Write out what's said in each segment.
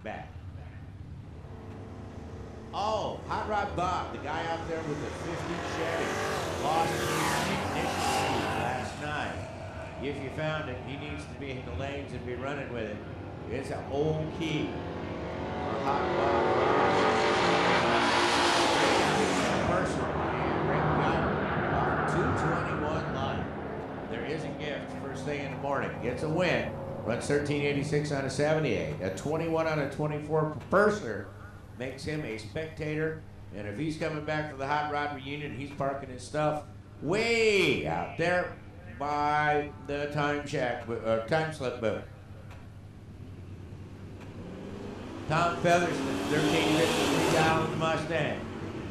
back. Oh, Hot Rod Bob, the guy out there with the 50 Chevy, lost his ignition key last night. If you found it, he needs to be in the lanes and be running with it. It's an old key for Hot Bob. Person and Rick Geyer, 221 light. There is a gift first thing in the morning. Gets a win. Runs 1386 on a 78. A 21 on a 24 per personer makes him a spectator. And if he's coming back for the Hot Rod reunion, he's parking his stuff way out there by the time slip booth. Tom Featherston, 1353 down Mustang.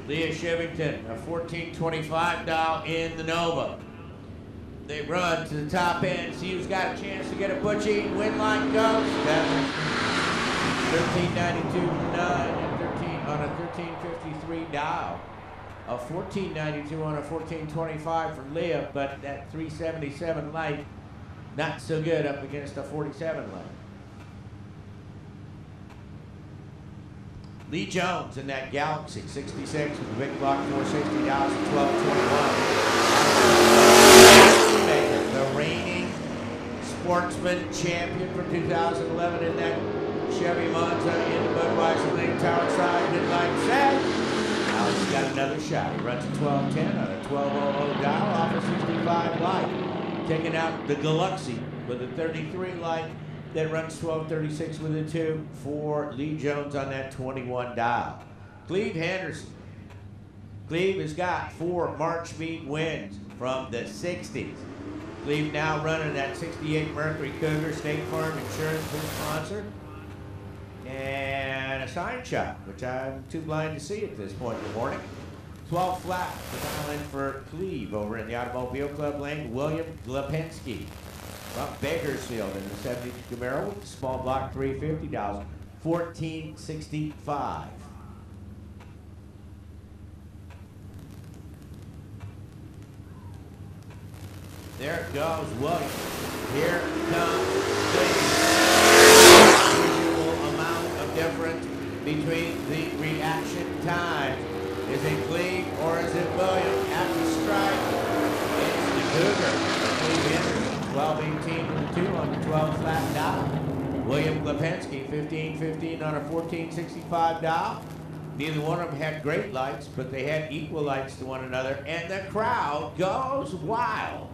Leah Shivington, a 1425 dial in the Nova. They run to the top end, see who's got a chance to get a Butchie. Win line goes. 1392 9 and 13 on a 1353 dial. A 1492 on a 1425 for Leah, but that 377 light, not so good up against a 47 light. Lee Jones in that Galaxy 66 with the big block 460 dials at 1221. The reigning sportsman champion from 2011 in that Chevy Monza in the Budweiser Lane Tower side. Good light set. Now he's got another shot. He runs a 1210 on a 1200 dial off a 65 light. Taking out the Galaxy with a 33 light. That runs 1236 with a 2 for Lee Jones on that 21 dial. Cleve Henderson. Cleve has got 4 March meet wins from the 60s. Cleve now running that 68 Mercury Cougar, State Farm Insurance, his sponsor. And a sign shot, which I'm too blind to see at this point in the morning. 12 flat, the dial in for Cleve over in the Automobile Club lane, William Glepensky. From Bakersfield in the 70 Camaro with the small block 350 dials, 1465. There it goes, William. Here comes the usual amount of difference between the reaction times. Is it Cleve or is it William? At the strike, it's the Cougar. Cleve Henderson. 1218 with a 2 on the 12 flat dial. William Glepensky, 1515 on a 1465 dial. Neither one of them had great lights, but they had equal lights to one another, and the crowd goes wild.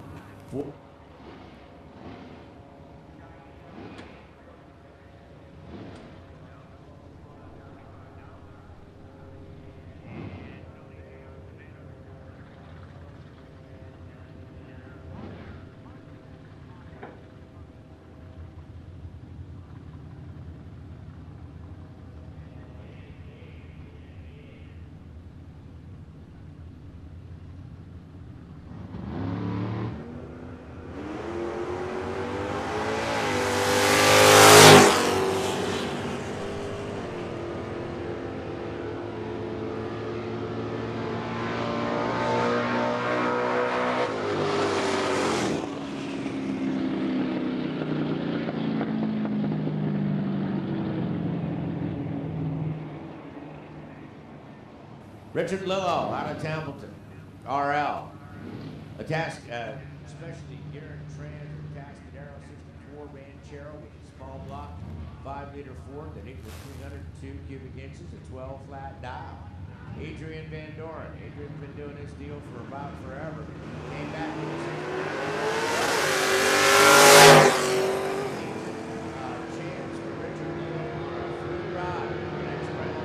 Richard Lillo out of Templeton, RL. A task, especially Garrett Trans, Tascadero 64 Ranchero with a small block, 5-liter Ford that equals 302 cubic inches, a 12 flat dial. Adrian Van Doren. Adrian's been doing this deal for about forever. Came back with a chance for Richard Lillo for a free ride. Next round.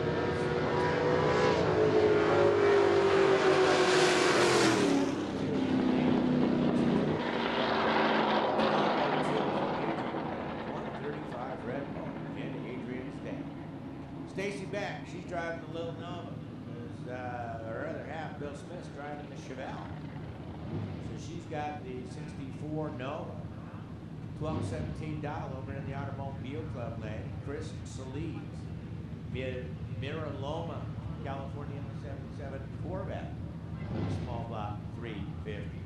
Stacy Beck, she's driving the Little Nova. Her other half, Bill Smith's driving the Chevelle. So she's got the 64 Nova. 1217 dial over in the Automobile Club lane. Chris Solis, Mira Loma, California in the 77 Corvette. Small block 350.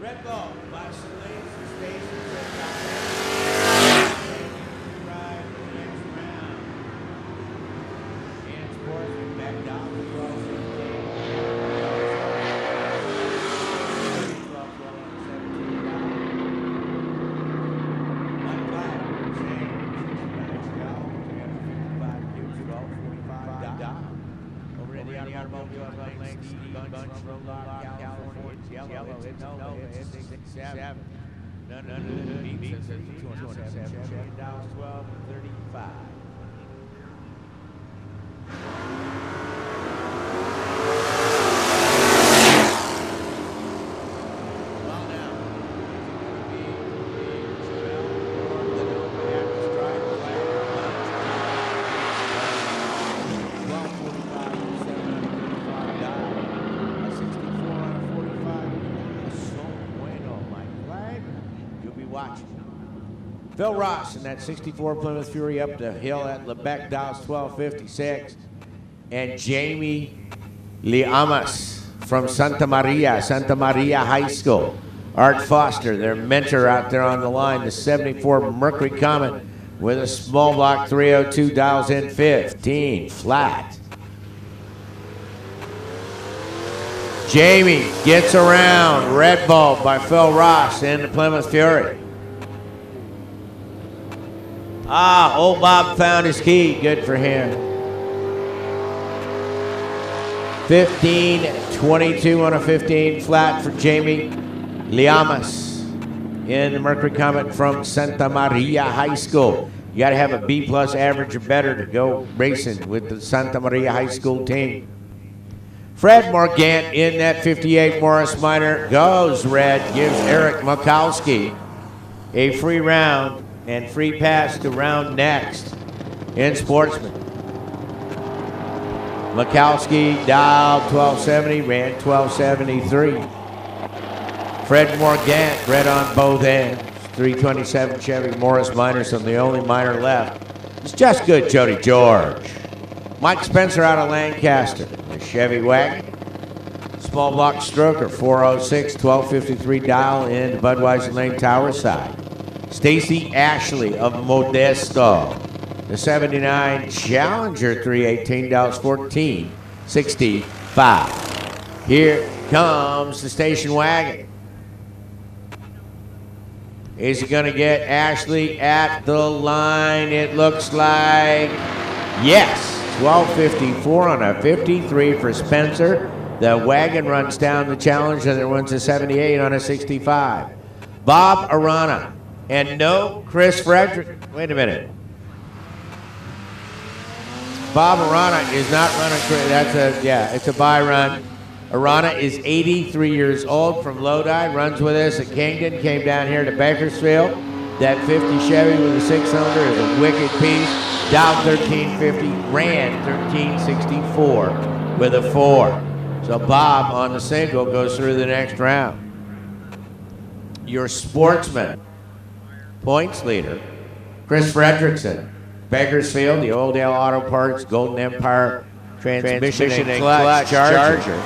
Red ball by some lanes and stations. Ride in the next round. And Sportsman back down to 12-15. Over in the automobile lane, Steve Bunch from California. It's yellow. It's no, it's 6-7. None of the beats says 207. Chevy Dallas 12-35. Phil Ross in that 64 Plymouth Fury up the hill at Lebec, Dallas 1256. And Jamie Liamas from Santa Maria High School. Art Foster, their mentor out there on the line, the 74 Mercury Comet with a small block 302, dials in 15, flat. Jamie gets around, red ball by Phil Ross in the Plymouth Fury. Old Bob found his key. Good for him. 15-22 on a 15 flat for Jamie Liamas in the Mercury Comet from Santa Maria High School. You got to have a B+ average or better to go racing with the Santa Maria High School team. Fred Morgant in that 58 Morris Minor goes red, gives Eric Mikowski a free round and free pass to round next in Sportsman. Mikowski dialed 1270, ran 1273. Fred Morgant red on both ends. 327 Chevy Morris Minor, so the only minor left is just good Jody George. Mike Spencer out of Lancaster, the Chevy wagon. Small block stroker, 406, 1253 dial in Budweiser Lane Tower side. Stacy Ashley of Modesto, the 79 Challenger 318, dials 1465. Here comes the station wagon. Is he going to get Ashley at the line? It looks like yes. 1254 on a 53 for Spencer. The wagon runs down the Challenger and it runs a 78 on a 65. Bob Arana. And no Chris Frederick. Wait a minute. Bob Arana is not running. It's a bye run. Arana is 83 years old from Lodi. Runs with us at Kingdon. Came down here to Bakersfield. That 50 Chevy with a 6-cylinder is a wicked piece. Dialed 1350. Ran 1364 with a 4. So Bob on the single goes through the next round. Your Sportsman points leader, Chris Fredrickson, Bakersfield, the Oldale Auto Parts, Golden Empire transmission and clutch Charger.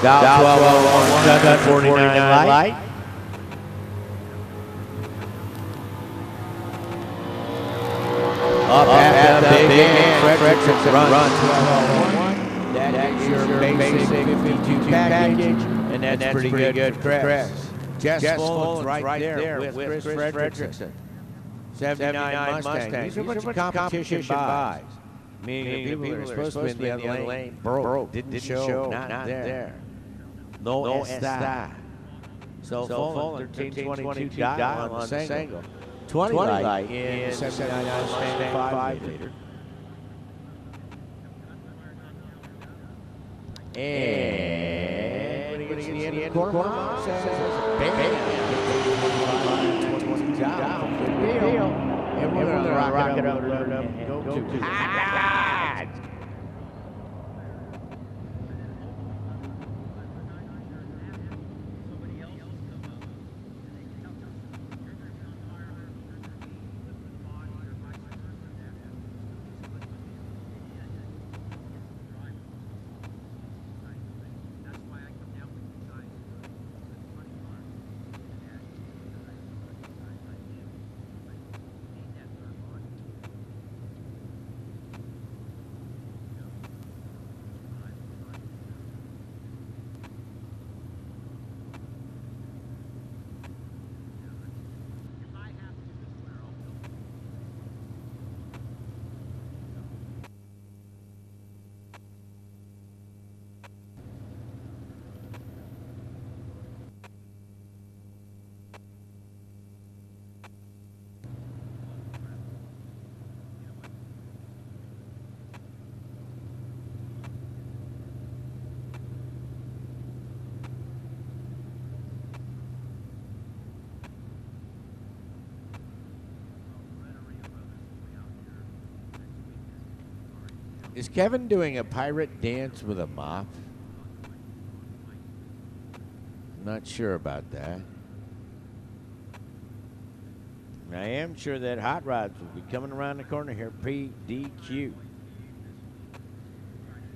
Dial 1201, 49 light. Up at the big end, Fredrickson runs 1201. That's your basic 52 package, and that's pretty good for Chris. Jess Fulton's right there with Chris Fredrickson. 79 Mustang. These are a bunch of competition buys. Meaning the people that are supposed to be in the other lane broke. Didn't show, not there. No está. So Fulton, 1322 dial on the single. 20 light in 79 Mustang 5-liter. And when he gets to the end of the quarter mile, says, bam, good deal. And we're going to rock it up, and go to hot. Is Kevin doing a pirate dance with a mop? Not sure about that. I am sure that Hot Rods will be coming around the corner here. PDQ.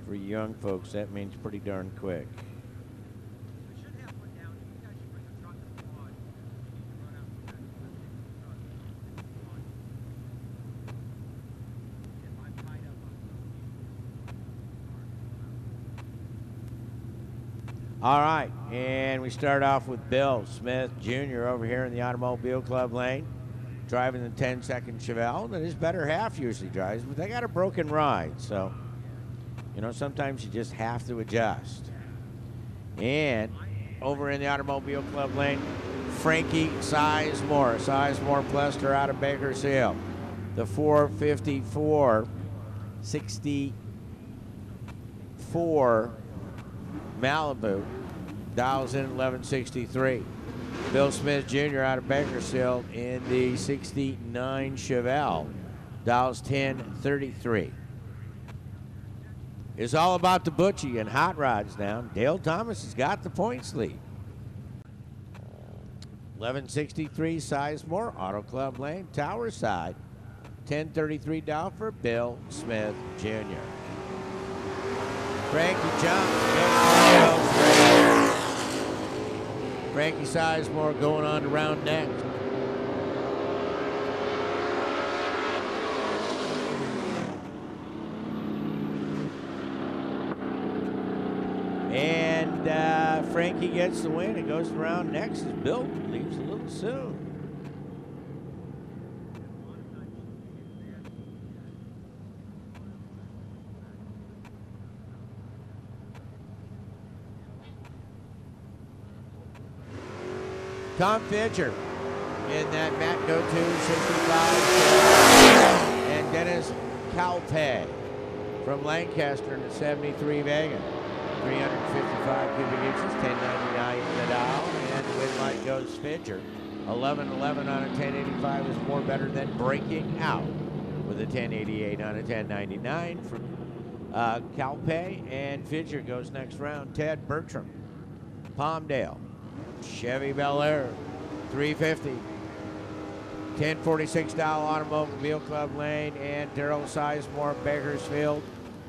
For young folks, that means pretty darn quick. All right, and we start off with Bill Smith Jr. over here in the Automobile Club lane, driving the 10-second Chevelle that his better half usually drives, but they got a broken ride, so, you know, sometimes you just have to adjust. And over in the Automobile Club lane, Frankie Sizemore. Sizemore Plester out of Bakersfield. The 454 64 Malibu dials in 1163. Bill Smith Jr. out of Bakersfield in the 69 Chevelle dials 1033. It's all about the Butchie and Hot Rods now. Dale Thomas has got the points lead. 1163 Sizemore, Auto Club lane, Tower side. 1033 dial for Bill Smith Jr. Frankie jumps. Frankie Sizemore going on to round next. And Frankie gets the win and goes to round next as Bill leaves a little soon. Tom Fisher in that Matt Go-To 65 and Dennis Calpe from Lancaster in the 73 Vega. 355 cubic inches, 1099 in the dial, and the win light goes Fisher. 1111 on a 1085 is more better than breaking out with a 1088 on a 1099 from Calpe, and Fisher goes next round. Ted Bertram, Palmdale. Chevy Bel Air, 350. 1046 dial Automobile Club lane, and Darrell Sizemore, Bakersfield,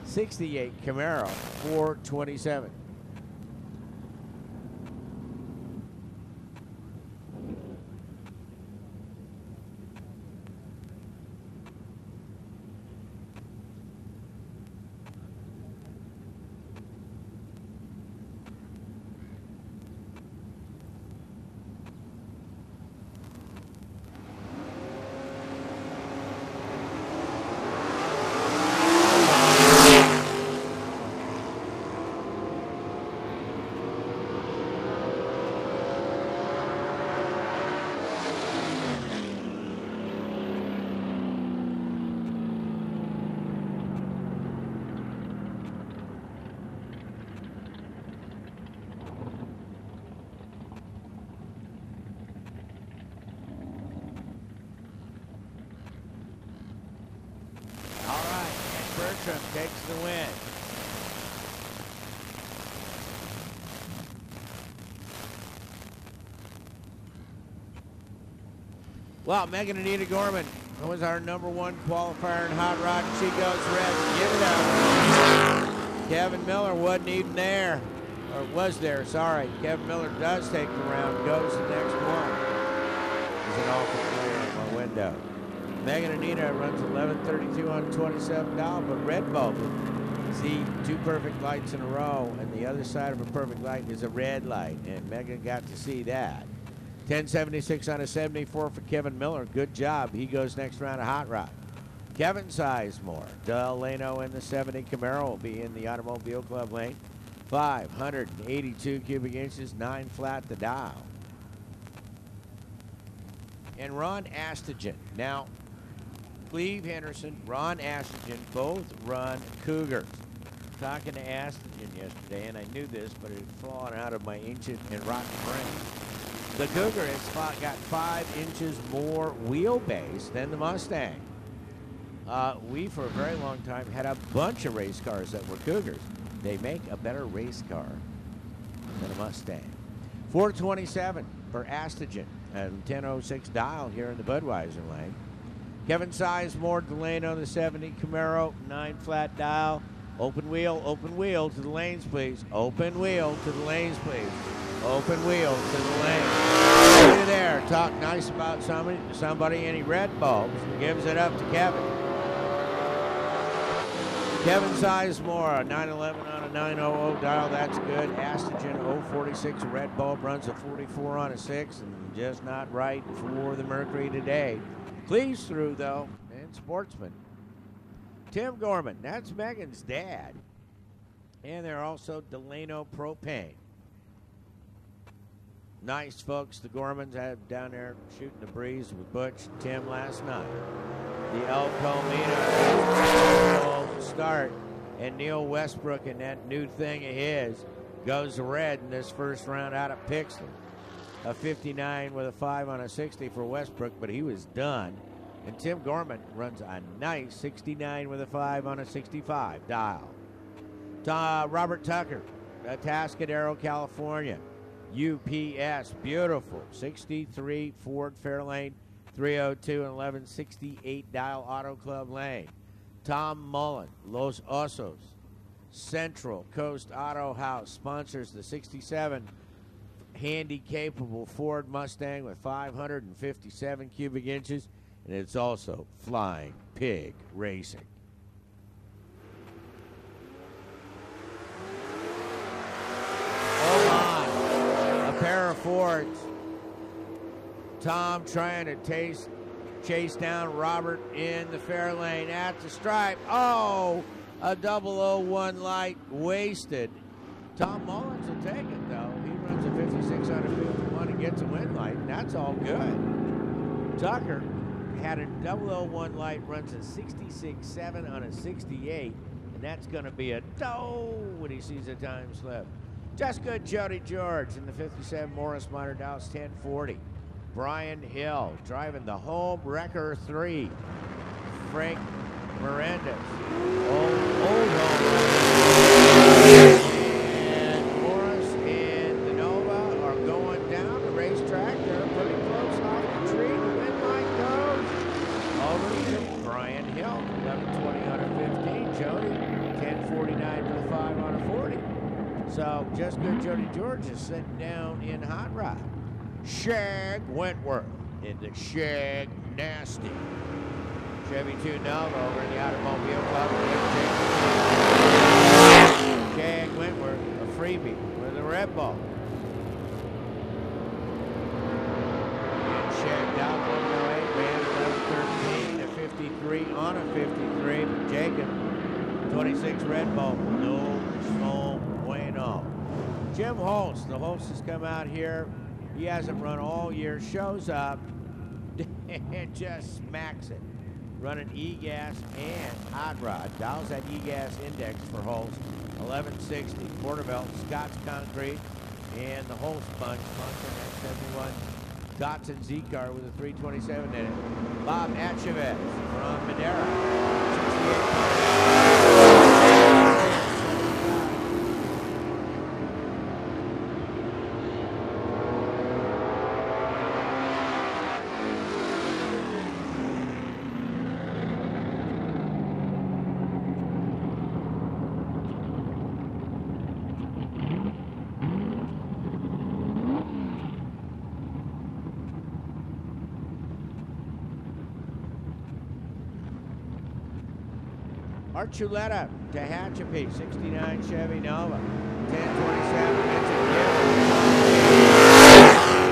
68 Camaro, 427. Takes the win. Well, Megan Anita Gorman was our #1 qualifier in Hot Rod. She goes red. Give it up. Kevin Miller wasn't even there. Or was there, sorry. Kevin Miller does take the round, goes the next one. Is an awful player in my window. Megan Anita runs 1132 on $27, but Red Bull, see, 2 perfect lights in a row, and the other side of a perfect light is a red light, and Megan got to see that. 1076 on a 74 for Kevin Miller. Good job. He goes next round of Hot Rod. Kevin Sizemore, Delano in the 70 Camaro will be in the Automobile Club lane. 582 cubic inches, 9 flat the dial. And Ron Astagen. Now, Cleve Henderson, Ron Astagen, both run Cougars. Talking to Astagen yesterday, and I knew this, but it had fallen out of my ancient and rotten brain. The Cougar has got 5 inches more wheelbase than the Mustang. We, for a very long time, had a bunch of race cars that were Cougars. They make a better race car than a Mustang. 427 for Astagen and 1006 dial here in the Budweiser lane. Kevin Sizemore, Delano, the 70 Camaro, 9 flat dial. Open wheel to the lanes, please. Open wheel to the lanes, please. Open wheel to the lanes. Over there, talk nice about somebody, any red bulbs. Gives it up to Kevin. Kevin Sizemore, a 911 on a 900 dial, that's good. Astagen 046, a red bulb, runs a 44 on a 6, and just not right for the Mercury today. Cleaves through, though, and Sportsman. Tim Gorman, that's Megan's dad. And they're also Delano Propane. Nice folks the Gormans had down there shooting the breeze with Butch and Tim last night. The El Camino start, and Neil Westbrook and that new thing of his goes red in this first round out of Pixley. A 59 with a 5 on a 60 for Westbrook, but he was done. And Tim Gorman runs a nice 69 with a 5 on a 65 dial. Robert Tucker, Atascadero, California. UPS, beautiful. 63 Ford Fairlane 302 and 1168 dial Auto Club Lane. Tom Mullen, Los Osos. Central Coast Auto House sponsors the 67 handy-capable Ford Mustang with 557 cubic inches. And it's also Flying Pig Racing. Oh my, a pair of Fords. Tom trying to chase down Robert in the fair lane at the stripe. Oh, a 001 light wasted. Tom Mullins will take it, though. He runs a 56 out of 51 and gets a win light, and that's all good. Tucker had a 001 light, runs a 66.7 on a 68, and that's going to be a dough when he sees a time slip. Just good Jody George in the 57 Morris Minor Dallas 1040. Brian Hill driving the home wrecker 3. Frank Miranda, old home. And Morris and the Nova are going down the racetrack. They're pretty close off the tree. The wind line goes over to Brian Hill, 1120 on a 15. Jody, 1049 for the 5 on a 40. So just good Jody George is sitting down in Hot Rod. Shag Wentworth in the Shag Nasty. Chevy 2 Nova over in the Automobile Club. Shag Wentworth, a freebie with a red ball. And shagged out 108, ran 1113 to 53 on a 53. But Jacob, 26 red ball, no bueno. Jim Holst, the Holst has come out here. He hasn't run all year, shows up and just smacks it. Running E-gas and hot rod. Dials that E-gas index for Holst. 1160. Porterville, Scott's Concrete, and the Holst Bunch. Sponsoring that 71 Datsun Z-Car with a 327 in it. Bob Atchevez from Madera. 68. Archuleta, Tehachapi, 69 Chevy Nova, 1027, it's a gift.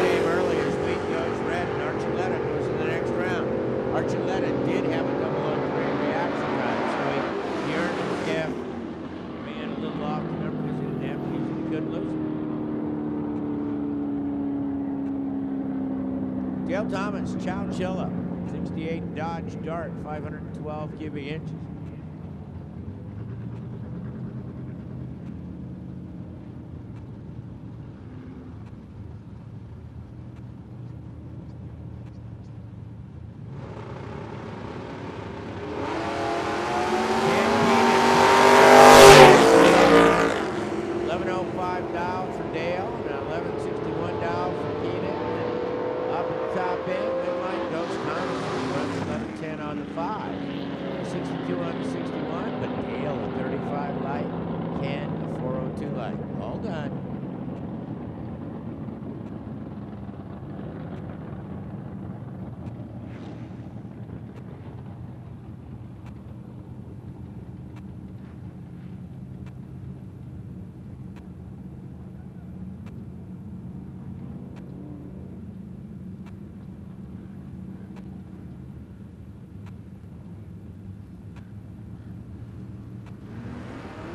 Came early as wheat goes red, and Archuleta goes to the next round. Archuleta did have a 003 reaction time, so he earned the gift. Ran a little off the number because he didn't have to use it, he couldn't lose it. Dale Thomas, Chowchilla, 68 Dodge Dart, 512 cubic inches. big. Midline goes Thomas. Runs 11:10 on the 5. 62 on the 61, but Dale a 35 light. Ken a 402 light. All done.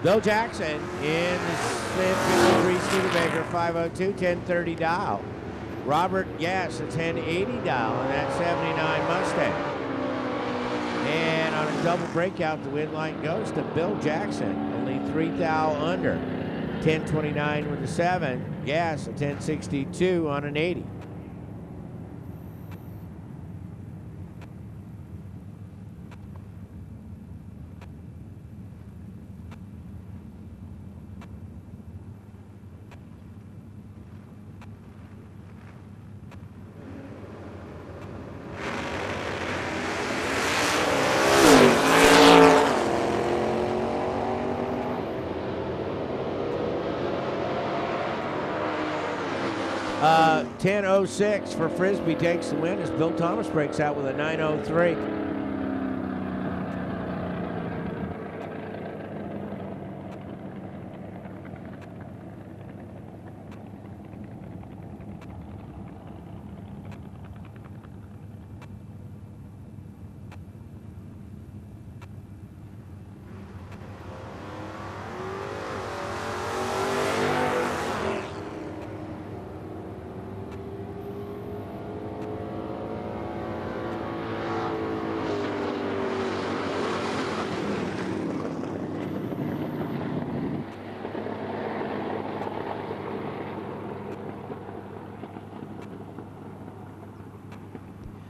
Bill Jackson in the 53 Studebaker 502, 1030 dial. Robert Guess, a 1080 dial on that 79 Mustang. And on a double breakout, the win line goes to Bill Jackson, only 3 thou under. 1029 with the 7. Guess, a 1062 on an 80. Uh, 10:06 for Frisbee takes the win as Bill Thomas breaks out with a 9:03.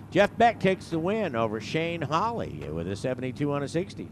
Jeff Beck takes the win over Shane Holly with a 72 on a 60.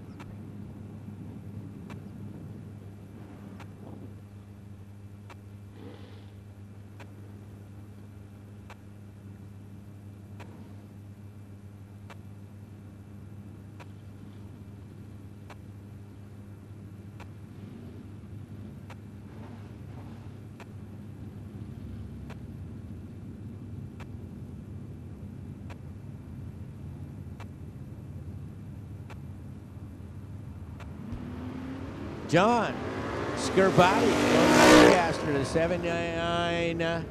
John Scarpati, Lancaster, the 79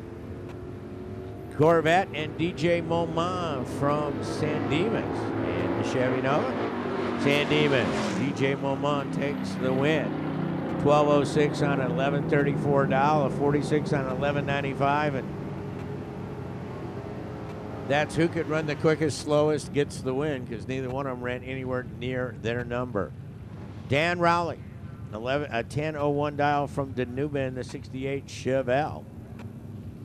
Corvette, and DJ Momon from San Dimas. And the Chevy Nova, San Dimas. DJ Momon takes the win. 12:06 on an 11:34 dial, a 46 on 11:95, and that's who could run the quickest, slowest gets the win, because neither one of them ran anywhere near their number. Dan Rowley, a 10:01 dial from Danube, the 68 Chevelle.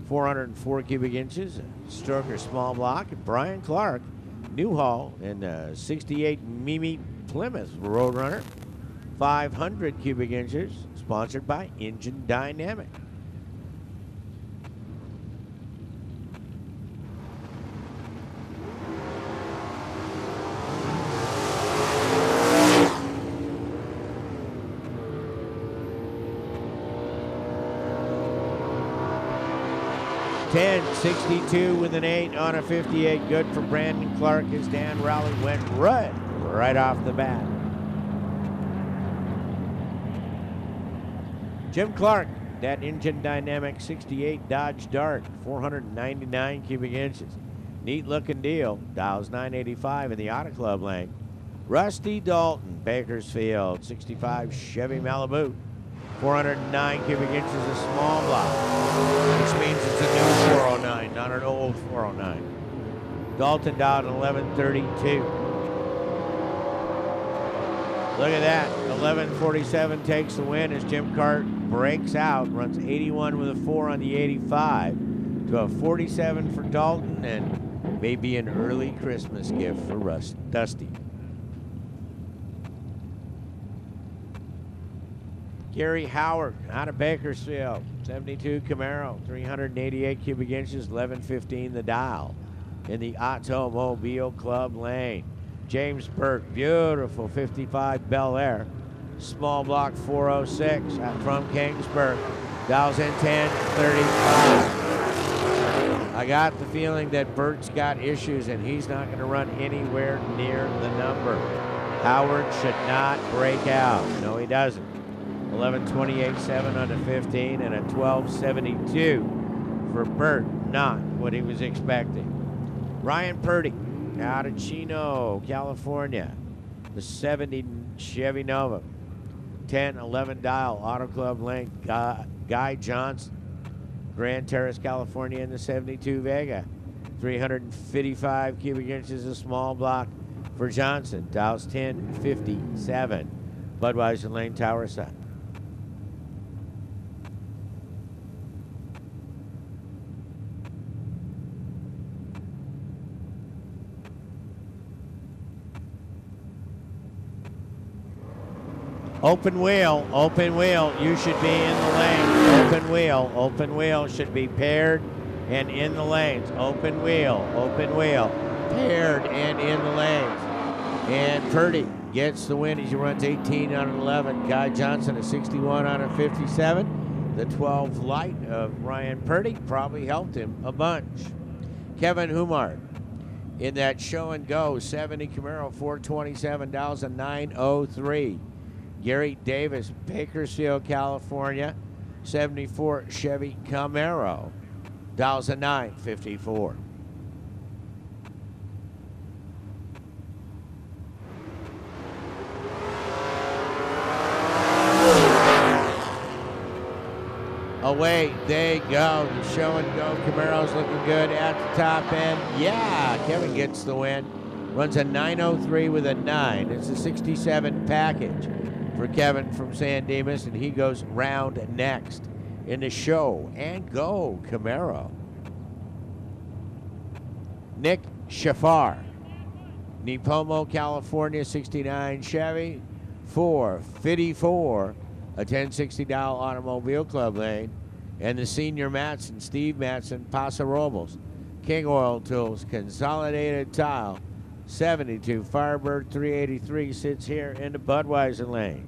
404 cubic inches, a stroker small block. And Brian Clark, Newhall, in the 68 Mimi Plymouth Roadrunner. 500 cubic inches, sponsored by Engine Dynamic. .62 with an 8 on a 58. Good for Brandon Clark as Dan Rowley went right off the bat. Jim Clark, that Engine Dynamic 68 Dodge Dart, 499 cubic inches. Neat looking deal. Dials 985 in the Auto Club lane. Rusty Dalton, Bakersfield, 65 Chevy Malibu. 409 cubic inches, a small block, which means it's a new 409, not an old 409. Dalton dialed 1132. Look at that, 1147 takes the win as Jim Cart breaks out, runs 81 with a 4 on the 85 to a 47 for Dalton, and maybe an early Christmas gift for Dusty. Gary Howard out of Bakersfield, 72 Camaro, 388 cubic inches, 1115 the dial. in the Automobile Club lane. James Burke, beautiful 55 Bel Air. Small block 406 from Kingsburg. Dials in 10:35. I got the feeling that Burke's got issues and he's not going to run anywhere near the number. Howard should not break out. No, he doesn't. 11:28.7 on the 15 and a 12:72 for Burt. Not what he was expecting. Ryan Purdy out of Chino, California. The 70 Chevy Nova. 10-11 dial, Auto Club lane. Guy Johnson, Grand Terrace, California in the 72 Vega. 355 cubic inches of small block for Johnson. Dials 10:57. Budweiser lane, Tower Side. Open wheel, you should be in the lane. Open wheel should be paired and in the lanes. Open wheel, paired and in the lanes. And Purdy gets the win as he runs 18 out of 11. Guy Johnson a 61 out of 57. The 12 light of Ryan Purdy probably helped him a bunch. Kevin Humard in that show and go 70 Camaro 427, dials a 903. Gary Davis, Bakersfield, California, 74 Chevy Camaro, dials a 954. Away they go. The show and go Camaro's looking good at the top end. Yeah, Kevin gets the win. Runs a 903 with a 9. It's a 67 package for Kevin from San Dimas, and he goes round next in the show and go Camaro. Nick Shafar, Nipomo, California, 69 Chevy, 454, a 1060 dial Automobile Club lane, and the senior Matson, Steve Matson, Paso Robles, King Oil Tools, Consolidated Tile, 72 Firebird 383 sits here in the Budweiser lane.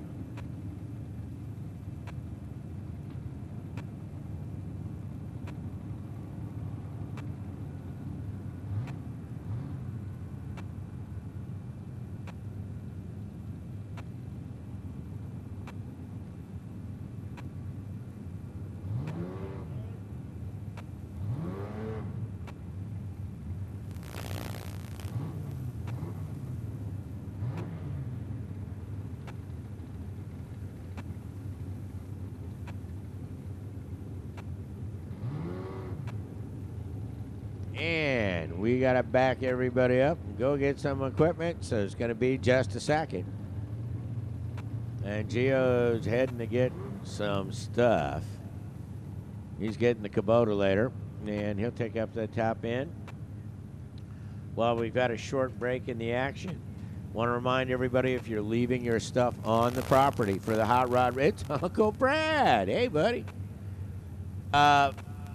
And we got to back everybody up and go get some equipment, so it's going to be just a second. And Gio's heading to get some stuff. He's getting the Kubota later, and he'll take up the top end. Well, we've got a short break in the action. Want to remind everybody, if you're leaving your stuff on the property for the Hot Rod, it's Uncle Brad. Hey, buddy.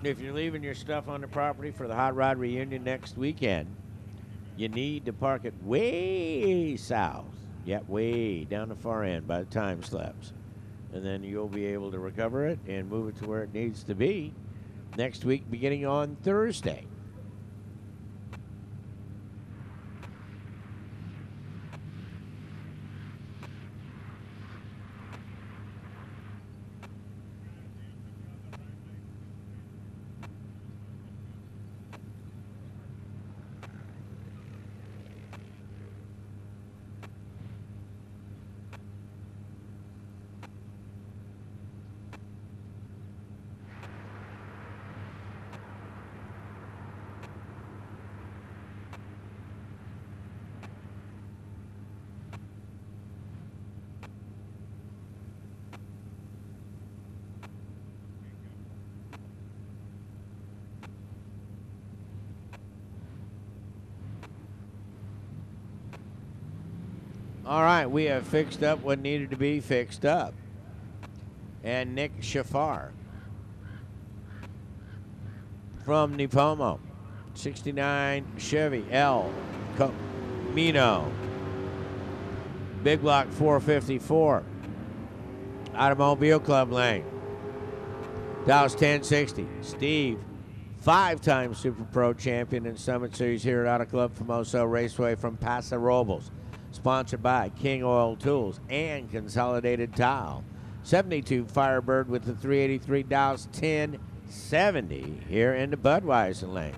If you're leaving your stuff on the property for the Hot Rod reunion next weekend, you need to park it way south. Yep, way down the far end by the time slips. And then you'll be able to recover it and move it to where it needs to be next week, beginning on Thursday. All right, we have fixed up what needed to be fixed up. And Nick Shafar from Nipomo, 69 Chevy El Camino. Big block 454. Automobile Club lane. Dallas 1060. Steve, 5-time Super Pro champion and Summit Series here at Auto Club Famoso Raceway from Paso Robles. Sponsored by King Oil Tools and Consolidated Tile. 72 Firebird with the 383 Dallas 1070 here in the Budweiser lane.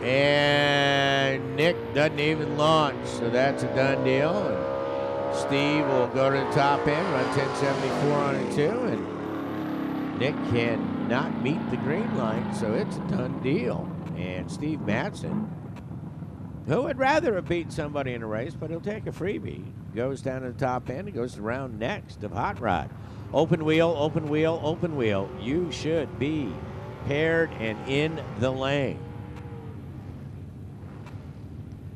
And Nick doesn't even launch, so that's a done deal. And Steve will go to the top end, run 1074 on it too, and Nick cannot meet the green line, so it's a done deal. And Steve Madsen, who would rather have beat somebody in a race, but he'll take a freebie, goes down to the top end and goes to round next of Hot Rod. Open wheel, open wheel, open wheel. You should be paired and in the lane.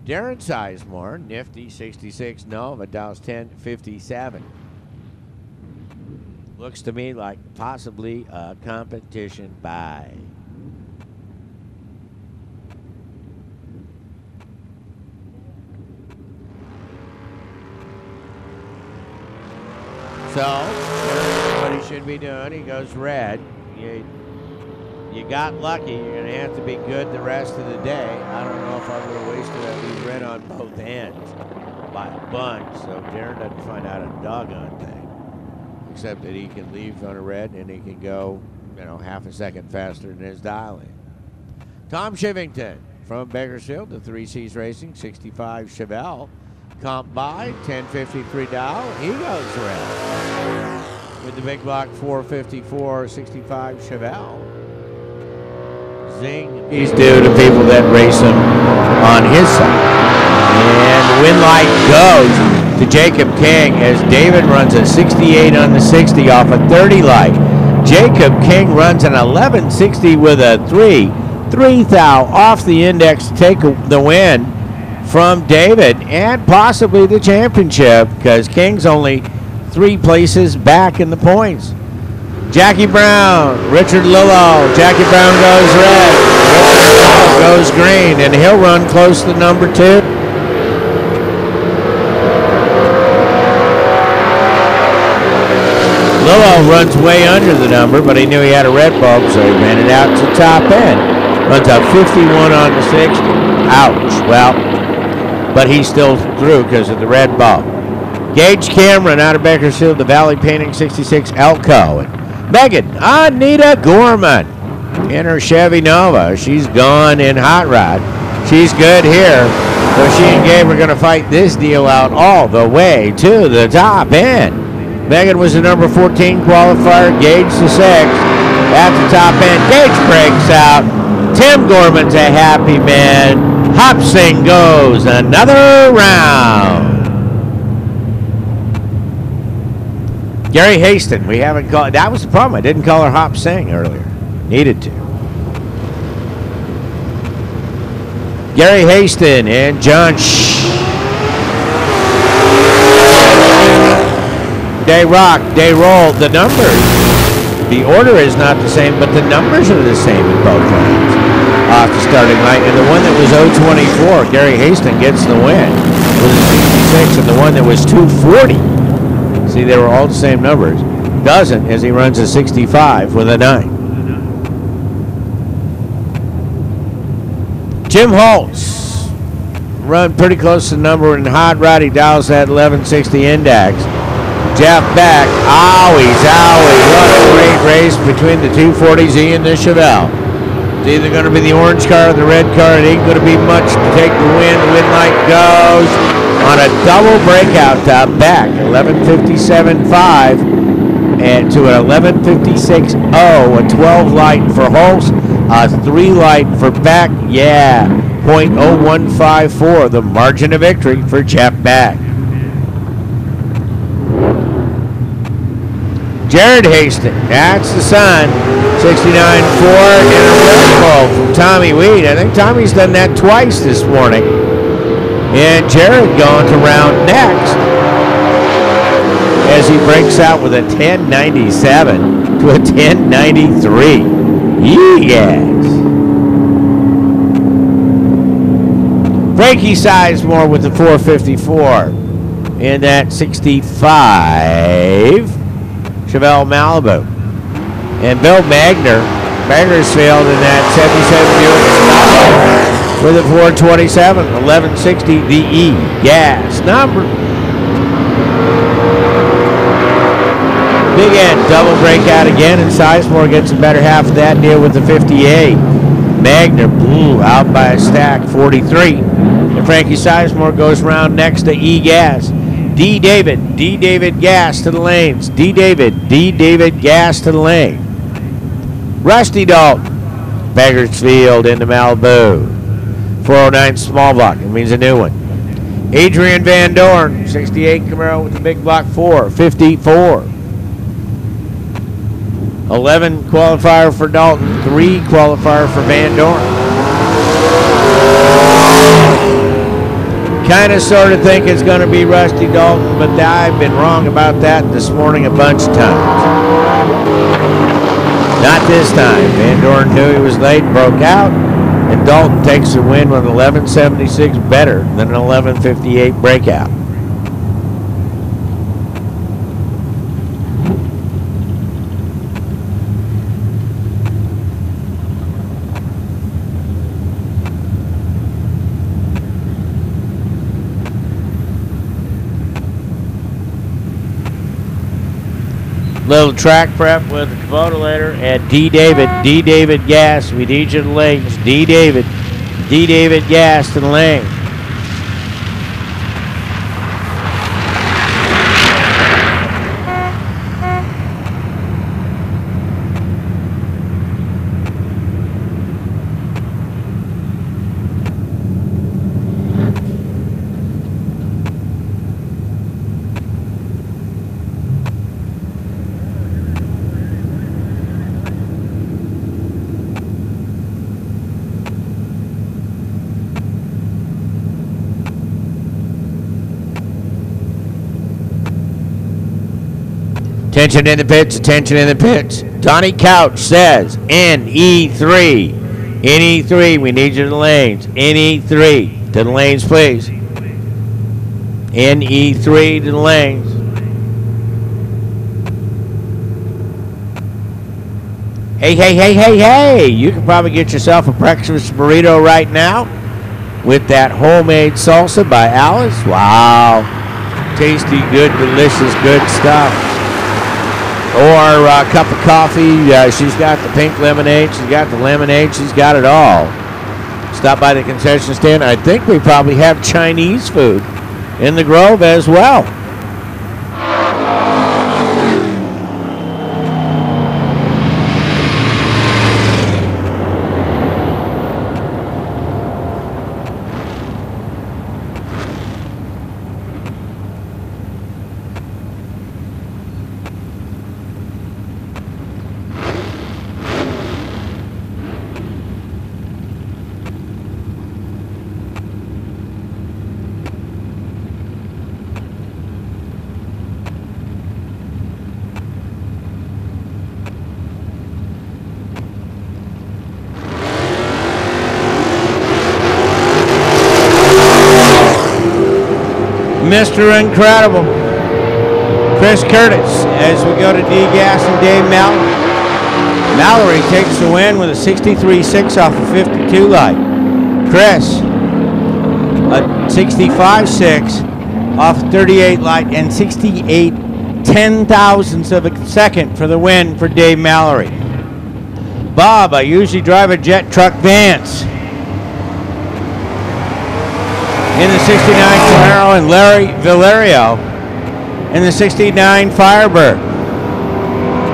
Darren Sizemore, nifty 66 Nova, Dallas 1057. Looks to me like possibly a competition buy. So, what he should be doing, he goes red. You got lucky. You're going to have to be good the rest of the day. I don't know if I would have wasted at least red on both ends by a bunch, so Darren doesn't find out a doggone thing, except that he can leave on a red and he can go, half a second faster than his dial-in. Tom Shivington from Bakersfield, the 3Cs Racing, 65 Chevelle. Comp by, 1053 dial. He goes red with the big block 454, 65 Chevelle. Zing. He's due to people that race him on his side. And the win light goes to Jacob King as David runs a 68 on the 60 off a 30 light. Jacob King runs an 1160 with a 3 thou off the index to take the win from David and possibly the championship, because King's only 3 places back in the points. Jackie Brown, Richard Lillo. Jackie Brown goes red. Richard Lillo goes green, and he'll run close to number 2. Lillo runs way under the number, but he knew he had a red bulb, so he ran it out to top end. Runs a 51 on the 60. Ouch. Well, but he's still through because of the red bulb. Gage Cameron out of Bakersfield, the Valley Painting 66 Elko. And Megan Anita Gorman in her Chevy Nova. She's gone in Hot Rod. She's good here. So she and Gabe are going to fight this deal out all the way to the top end. Megan was the number 14 qualifier. Gage the 6 at the top end. Gage breaks out. Tim Gorman's a happy man. Hopsing goes another round. Gary Haston, we haven't called. That was the problem. I didn't call her Hop Sing earlier. Needed to. Gary Haston and John They rock, they roll. The numbers, the order is not the same, but the numbers are the same in both lanes off the starting line. And the one that was 024, Gary Haston gets the win with a 66, and the one that was 240. See, they were all the same numbers. Doesn't, as he runs a 65 with a 9. Jim Holtz run pretty close to the number in Hot Rod. He dials that 1160 index. Jeff Beck, owie, what a great race between the 240Z and the Chevelle. It's either going to be the orange car or the red car. It ain't going to be much to take the win. The win light goes on a double breakout to Beck, 11:57.5 and to an 11:56.0, a 12 light for Holtz, a 3 light for Beck. Yeah, 0.0154, the margin of victory for Jeff Beck. Jared Haston, that's the son, 69 Ford and a Red Bull from Tommy Weed. I think Tommy's done that twice this morning. And Jared going to round next as as he breaks out with a 10.97 to a 10.93. Yes. Frankie Sizemore with the 454 in that 65 Chevelle Malibu. And Bill Bakersfield in that 77 Buick with a 427, 1160 the E gas number. Big Ed double breakout again, and Sizemore gets the better half of that deal with the 58. Magner blew out by a stack, 43. And Frankie Sizemore goes around next to E gas. D. David gas to the lanes. D. David gas to the lane. Rusty Dalton, Bakersfield into Malibu. 409 small block, it means a new one. Adrian Van Dorn, 68 Camaro with the big block 454. 11 qualifier for Dalton, 3 qualifier for Van Dorn. Kind of sort of think it's going to be Rusty Dalton, but I've been wrong about that this morning a bunch of times. Not this time. Van Dorn knew he was late, broke out, and Dalton takes the win with 11.76 better than an 11.58 breakout. Little track prep with the Kubota later at D. David gas. We need you to the lanes. D. David gas to the lane. Attention in the pits, attention in the pits. Donnie Couch says NE3. NE3, we need you to the lanes. NE3, to the lanes, please. NE3 to the lanes. Hey, you can probably get yourself a breakfast burrito right now with that homemade salsa by Alice. Wow. Tasty, good, delicious, good stuff. Or a cup of coffee. She's got the pink lemonade. She's got the lemonade. She's got it all. Stop by the concession stand. I think we probably have Chinese food in the Grove as well. Mr. Incredible, Chris Curtis, as we go to D-Gas and Dave Mallory. Mallory takes the win with a 63.6 off a 52 light. Chris, a 65.6 off a 38 light, and 68 ten-thousandths of a second for the win for Dave Mallory. Bob, I usually drive a jet truck Vance. In the 69 Camaro, and Larry Valerio in the 69 Firebird.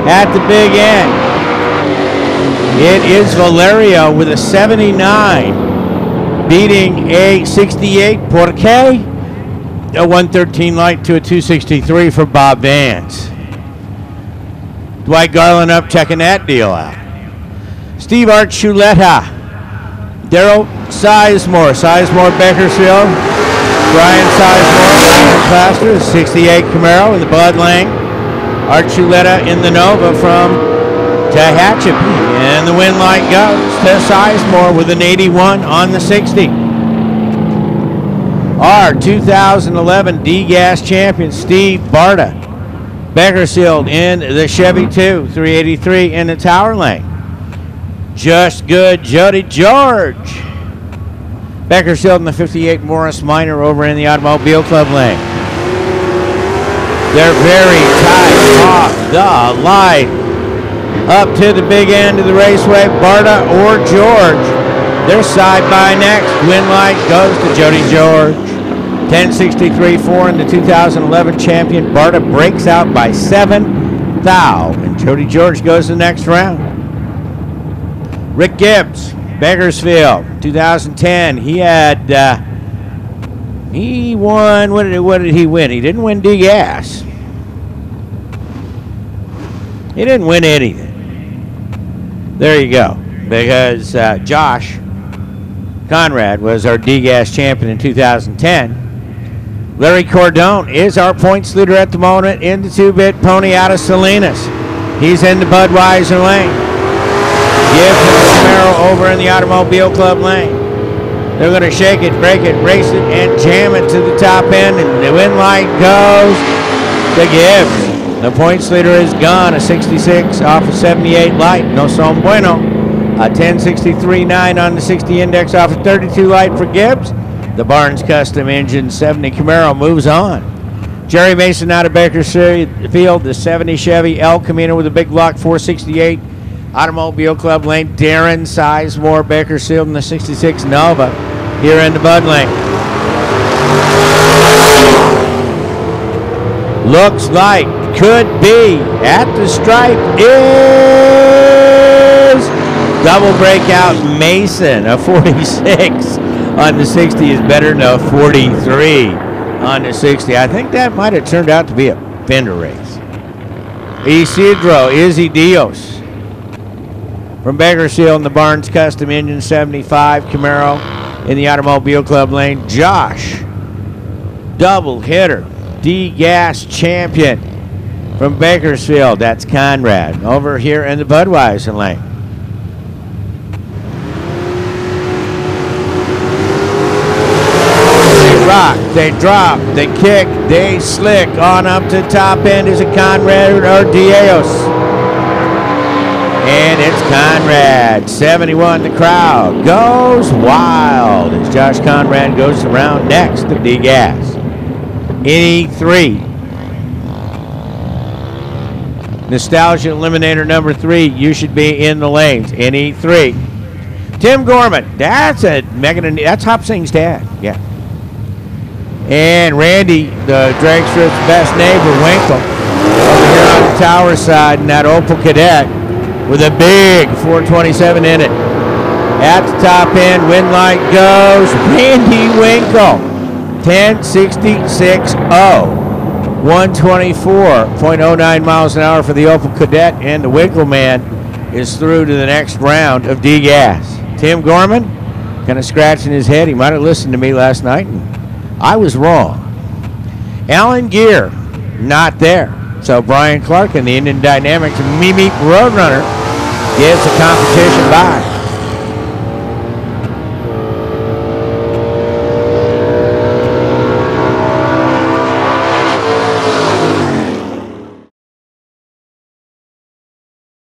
At the big end, it is Valerio with a 79, beating a 68 Porque, a 113 light to a 263 for Bob Vance. Dwight Garland up checking that deal out. Steve Archuleta, Daryl Sizemore Bakersfield, Brian Sizemore, Plaster, 68 Camaro in the Bud Lane. Archuleta in the Nova from Tehachapi. And the win light goes to Sizemore with an 81 on the 60. Our 2011 D-Gas champion, Steve Barta. Bakersfield in the Chevy 2, 383 in the Tower Lane. Just Good Jody George. Bakersfield in the 58 Morris Minor over in the Automobile Club lane. They're very tight off the line. Up to the big end of the raceway, Barta or George. They're side by next. Win light goes to Jody George. 10:63.4 in the 2011 champion. Barta breaks out by 7 thou, and Jody George goes to the next round. Rick Gibbs, Bakersfield, 2010. He won. What did he win? He didn't win D-Gas. He didn't win anything. There you go. Because Josh Conrad was our D-Gas champion in 2010. Larry Cordone is our points leader at the moment in the 2-bit pony out of Salinas. He's in the Budweiser lane. Give to the Camaro over in the Automobile Club lane. They're going to shake it, break it, race it, and jam it to the top end. And the win light goes to Gibbs. The points leader is gone. A 66 off a 78 light. No son bueno. A 10:63.9 on the 60 index off a 32 light for Gibbs. The Barnes Custom Engine 70 Camaro moves on. Jerry Mason out of Bakersfield. The 70 Chevy El Camino with a big block 468. Automobile Club lane. Darren Sizemore, Bakersfield in the 66 Nova here in the Bud lane. Looks like could be at the stripe is double breakout Mason. A 46 on the 60 is better than a 43 on the 60. I think that might have turned out to be a fender race. Isidro Izzy Dios from Bakersfield in the Barnes Custom Engine 75 Camaro in the Automobile Club lane. Josh, double hitter, D-Gas champion from Bakersfield. That's Conrad over here in the Budweiser lane. They rock, they drop, they kick, they slick. On up to top end is a Conrad or Dios. And it's Conrad. 71, the crowd goes wild as Josh Conrad goes around next to D-Gas. 83. Nostalgia Eliminator number 3. You should be in the lanes. NE3. Tim Gorman. That's that's Hop Singh's dad. Yeah. And Randy, the dragstrip's best neighbor, Winkle, over here on the tower side in that Opel Kadett with a big 427 in it. At the top end, win light goes Randy Winkle. 10:66.0. 124.09 miles an hour for the Opel Kadett, and the Winkle man is through to the next round of D-Gas. Tim Gorman, kind of scratching his head. He might have listened to me last night, and I was wrong. Alan Gear, not there. So Brian Clark and the Indian Dynamics Mimi Roadrunner gives the competition by.